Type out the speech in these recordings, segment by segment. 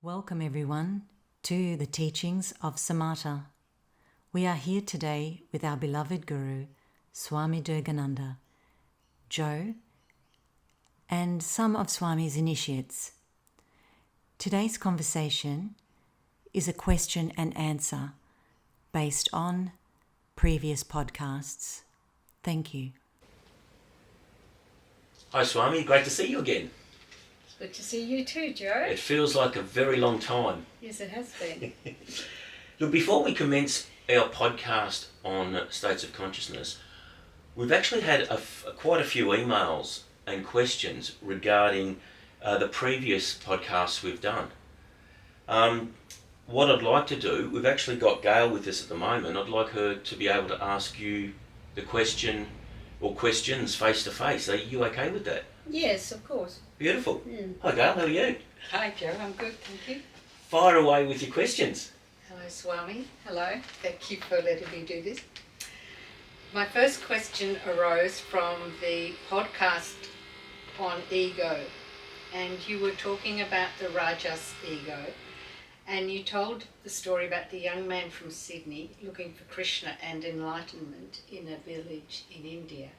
Welcome everyone to the teachings of Samata. We are here today with our beloved Guru, Swami Durgananda, Joe, and some of Swami's initiates. Today's conversation is a question and answer based on previous podcasts. Thank you. Hi Swami, great to see you again. Good to see you too, Joe. It feels like a very long time. Yes, it has been. Look, before we commence our podcast on states of consciousness, we've actually had quite a few emails and questions regarding the previous podcasts we've done. What I'd like to do, we've actually got Gail with us at the moment. I'd like her to be able to ask you the question or questions face to face. Are you okay with that? Yes, of course. Beautiful. Hi Gail, how are you? Hi, Joe. I'm good, thank you. Fire away with your questions. Hello, Swami. Hello. Thank you for letting me do this. My first question arose from the podcast on ego, and you were talking about the Rajas ego, and you told the story about the young man from Sydney looking for Krishna and enlightenment in a village in India.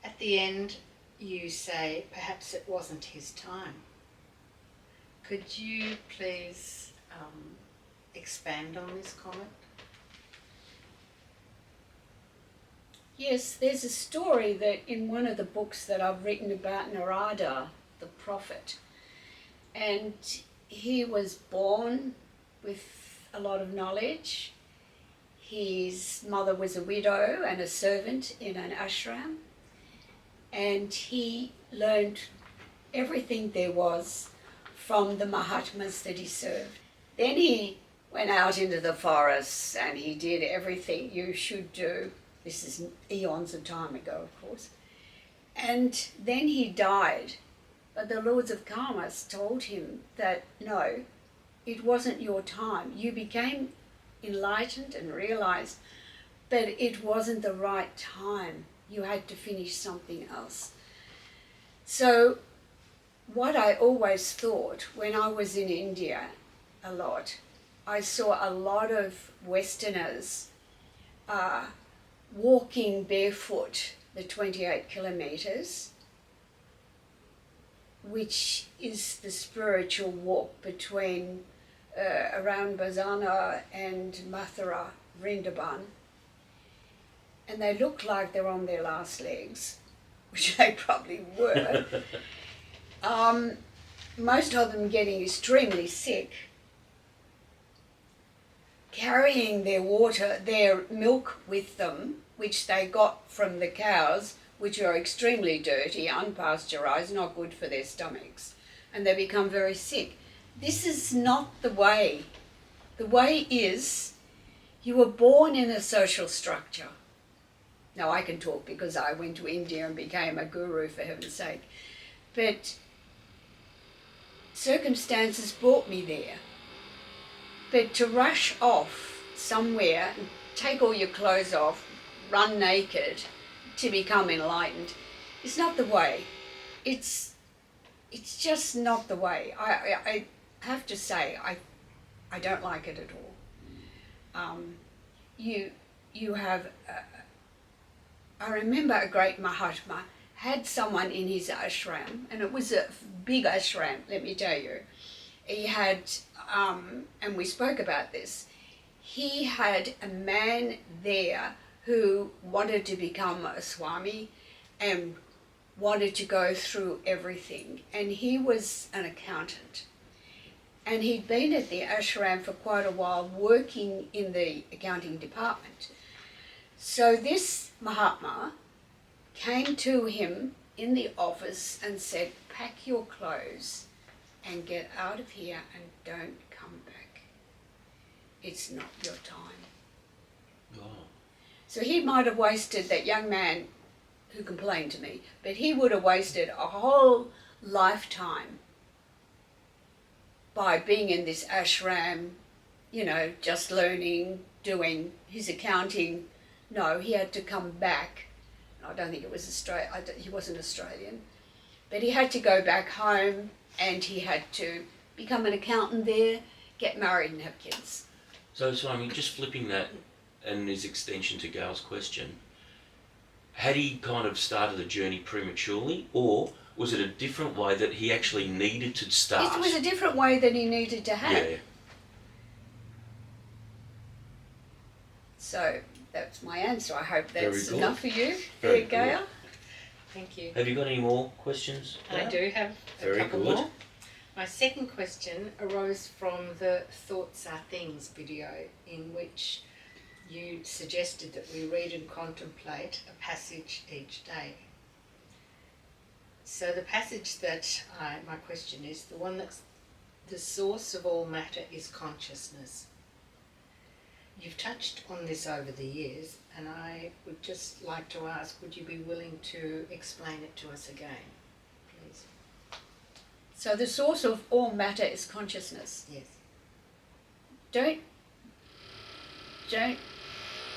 At the end, you say perhaps it wasn't his time. Could you please expand on this comment? Yes, there's a story that in one of the books that I've written about Narada, the prophet, and he was born with a lot of knowledge. His mother was a widow and a servant in an ashram, and he learned everything there was from the Mahatmas that he served. Then he went out into the forests and he did everything you should do. This is eons of time ago, of course. And then he died. But the Lords of Karma told him that, no, it wasn't your time. You became enlightened and realized that it wasn't the right time. You had to finish something else. So what I always thought when I was in India a lot, I saw a lot of Westerners walking barefoot the 28 kilometres, which is the spiritual walk between around Bazana and Mathura, Vrindavan. And they look like they're on their last legs, which they probably were. Most of them getting extremely sick, carrying their water, their milk with them, which they got from the cows, which are extremely dirty, unpasteurized, not good for their stomachs, and they become very sick. This is not the way. The way is, you were born in a social structure. Now I can talk because I went to India and became a guru, for heaven's sake. But circumstances brought me there. But to rush off somewhere, and take all your clothes off, run naked to become enlightened is not the way. It's just not the way. I have to say, I don't like it at all. You have... I remember a great Mahatma had someone in his ashram, and it was a big ashram, let me tell you. He had, and we spoke about this, he had a man there who wanted to become a Swami and wanted to go through everything. And he was an accountant. And he'd been at the ashram for quite a while working in the accounting department. So this Mahatma came to him in the office and said, pack your clothes and get out of here and don't come back. It's not your time. Oh. So he might have wasted, that young man who complained to me, but he would have wasted a whole lifetime by being in this ashram, you know, just learning, doing his accounting. No, he had to come back. I don't think it was Australia. He wasn't Australian. But he had to go back home and he had to become an accountant there, get married and have kids. So I mean, just flipping that and his extension to Gail's question, had he kind of started the journey prematurely, or was it a different way that he actually needed to start? It was a different way that he needed to have. Yeah. So that's my answer. I hope Very that's good. enough for you, Very Gail. Thank you. Have you got any more questions? I do have a Very couple good. more. My second question arose from the Thoughts Are Things video, in which you suggested that we read and contemplate a passage each day. So the passage that my question is, the one that's the source of all matter is consciousness. You've touched on this over the years, and I would just like to ask, would you be willing to explain it to us again, please? So the source of all matter is consciousness. Yes. Do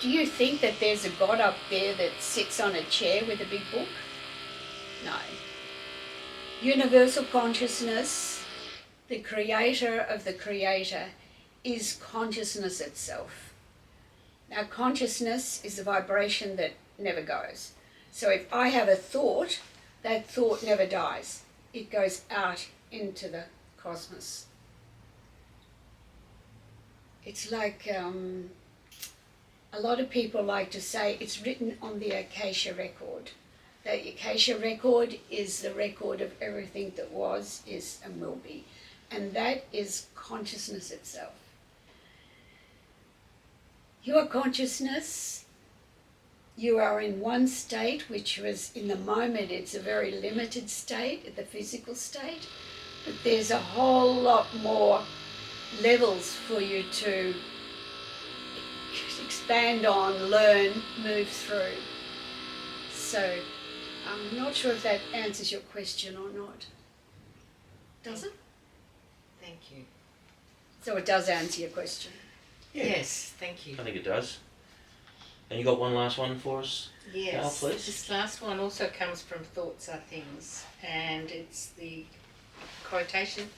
you think that there's a God up there that sits on a chair with a big book? No. Universal consciousness, the creator of the creator, is consciousness itself. Now, consciousness is a vibration that never goes. So if I have a thought, that thought never dies. It goes out into the cosmos. It's like a lot of people like to say it's written on the Akasha record. The Akasha record is the record of everything that was, is, and will be. And that is consciousness itself. Your consciousness, you are in one state, which was in the moment, it's a very limited state, the physical state, but there's a whole lot more levels for you to expand on, learn, move through. So I'm not sure if that answers your question or not. Does it? Thank you. So it does answer your question. Yeah. Yes, thank you. I think it does. And you got one last one for us? Yes, Now, please. this last one also comes from Thoughts Are Things, and it's the quotation,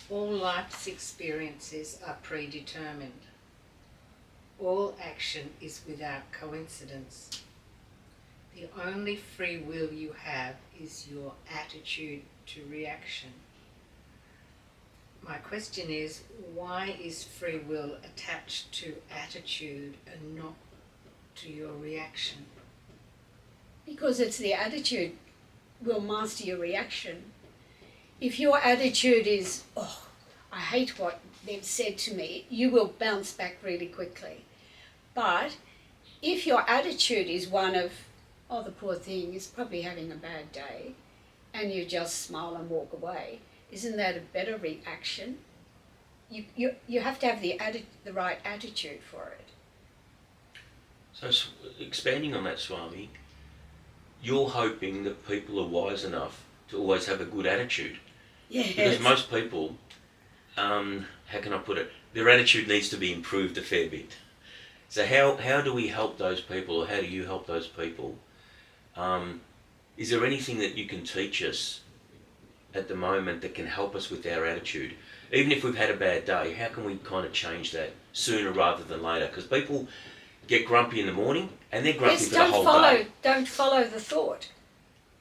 all life's experiences are predetermined. All action is without coincidence. The only free will you have is your attitude to reaction. My question is, why is free will attached to attitude and not to your reaction? Because it's the attitude will master your reaction. If your attitude is, oh, I hate what they've said to me, you will bounce back really quickly. But if your attitude is one of, oh, the poor thing is probably having a bad day, and you just smile and walk away, isn't that a better reaction? You have to have the right attitude for it. So expanding on that, Swami, you're hoping that people are wise enough to always have a good attitude. Yes. Because most people, how can I put it, their attitude needs to be improved a fair bit. So how do we help those people, or how do you help those people? Is there anything that you can teach us at the moment that can help us with our attitude? Even if we've had a bad day, how can we kind of change that sooner rather than later? Because people get grumpy in the morning and they're grumpy for the whole day. Don't follow the thought.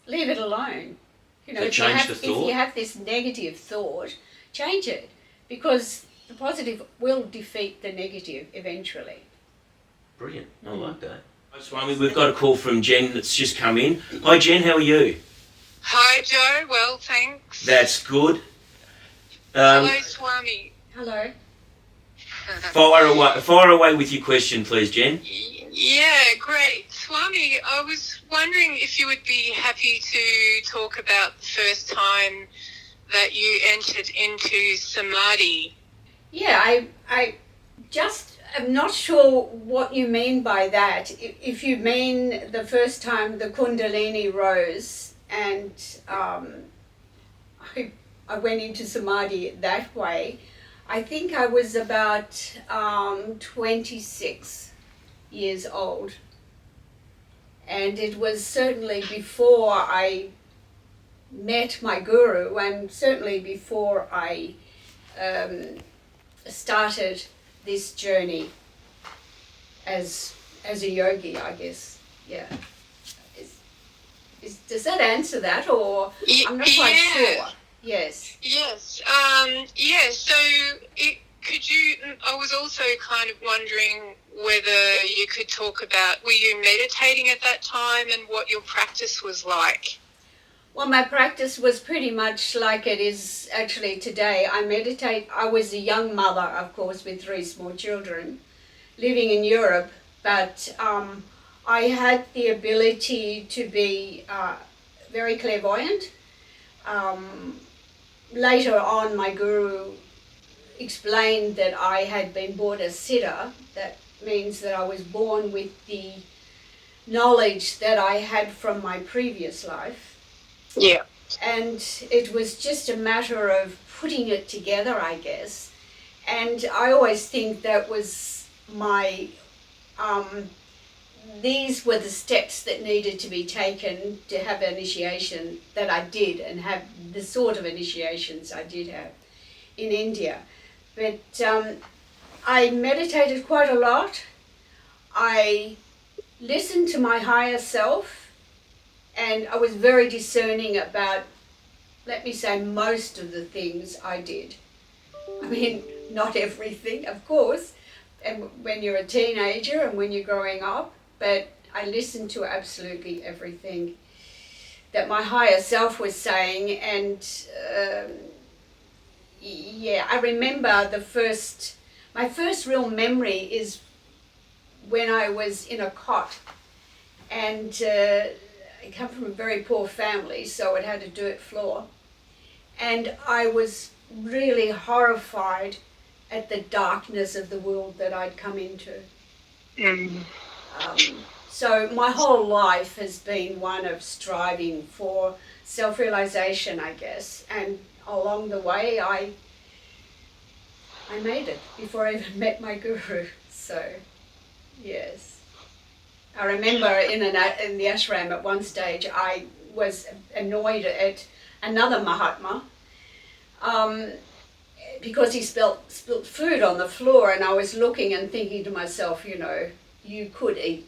Leave it alone. You know, So if you have this negative thought, change it, because the positive will defeat the negative eventually. Brilliant. I like that. Hi, Swami. We've got a call from Jen that's just come in. Hi, Jen. How are you? Hi, Joe. Well, thanks. That's good. Hello, Swami. Hello. Fire away with your question, please, Jen. Yeah, great. Swami, I was wondering if you would be happy to talk about the first time that you entered into samadhi. Yeah, I just am not sure what you mean by that. If you mean the first time the Kundalini rose and I went into samadhi that way, I think I was about 26 years old. And it was certainly before I met my guru, and certainly before I started this journey as a yogi, I guess. Yeah. Does that answer that, or I'm not quite sure? Yes. Yes. So I was also kind of wondering whether you could talk about, were you meditating at that time and what your practice was like? Well, my practice was pretty much like it is actually today. I meditate. I was a young mother, of course, with 3 small children, living in Europe, but I had the ability to be very clairvoyant. Later on, my guru explained that I had been born a siddha. That means that I was born with the knowledge that I had from my previous life. Yeah. And it was just a matter of putting it together, I guess. And I always think that was my, these were the steps that needed to be taken to have initiation that I did, and have the sort of initiations I did have in India. But I meditated quite a lot. I listened to my higher self, and I was very discerning about, let me say, most of the things I did. I mean, not everything, of course, and when you're a teenager and when you're growing up, but I listened to absolutely everything that my higher self was saying. And I remember my first real memory is when I was in a cot, and I come from a very poor family, so it had a dirt floor, and I was really horrified at the darkness of the world that I'd come into. So my whole life has been one of striving for self-realization, I guess, and along the way I made it before I even met my guru. So yes, I remember in the ashram at one stage I was annoyed at another Mahatma because he spilt food on the floor, and I was looking and thinking to myself, you know, you could eat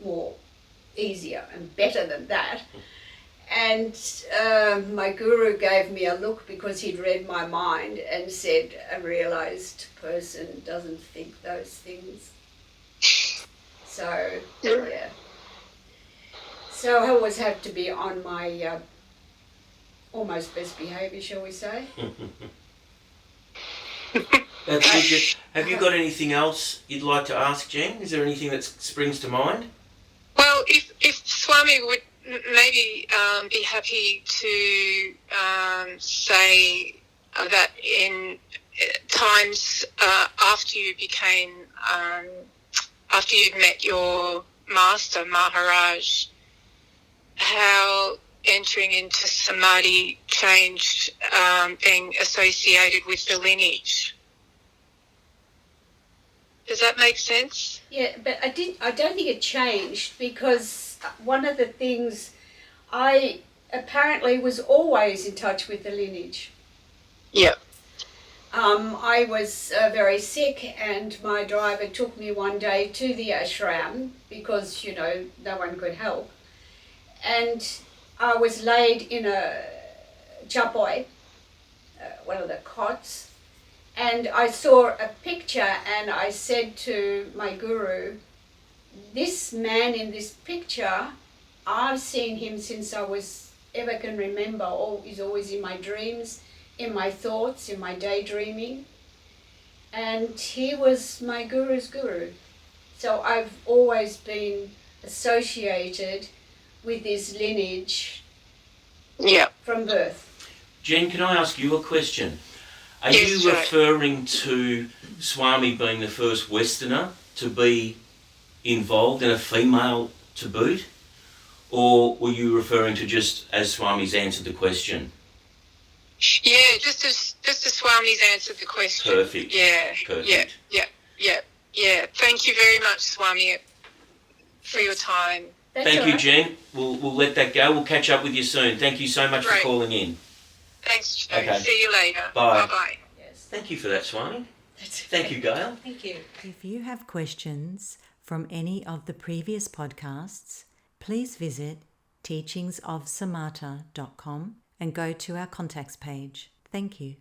more easier and better than that. And my guru gave me a look because he'd read my mind and said, a realized person doesn't think those things. So, yeah. So I always have to be on my almost best behaviour, shall we say. That's good, Jen. Have you got anything else you'd like to ask, Jen? Is there anything that springs to mind? Well, if Swami would maybe be happy to say that in times after you became, after you'd met your master, Maharaj, how entering into samadhi changed being associated with the lineage. Does that make sense? Yeah, but I don't think it changed, because one of the things, I apparently was always in touch with the lineage. Yeah. I was very sick, and my driver took me one day to the ashram because, you know, no one could help. And I was laid in a chapoi, one of the cots, and I saw a picture, and I said to my guru, this man in this picture, I've seen him since I was ever can remember. He's always in my dreams, in my thoughts, in my daydreaming. And he was my guru's guru. So I've always been associated with this lineage from birth. Jen, can I ask you a question? Are Yes, you sure. referring to Swami being the first Westerner to be involved, and a female to boot? Or were you referring to just as Swami's answered the question? Yeah, just as Swami's answered the question. Perfect. Yeah. Perfect. Yeah. Thank you very much, Swami, for your time. That's Thank all you, right. Jen. We'll let that go. We'll catch up with you soon. Thank you so much Great. for calling in. Thanks, Joe. Okay. See you later. Bye. Bye-bye. Yes. Thank you for that, Swami. That's Thank you, Gail. Thank you. If you have questions from any of the previous podcasts, please visit teachingsofsamata.com and go to our contacts page. Thank you.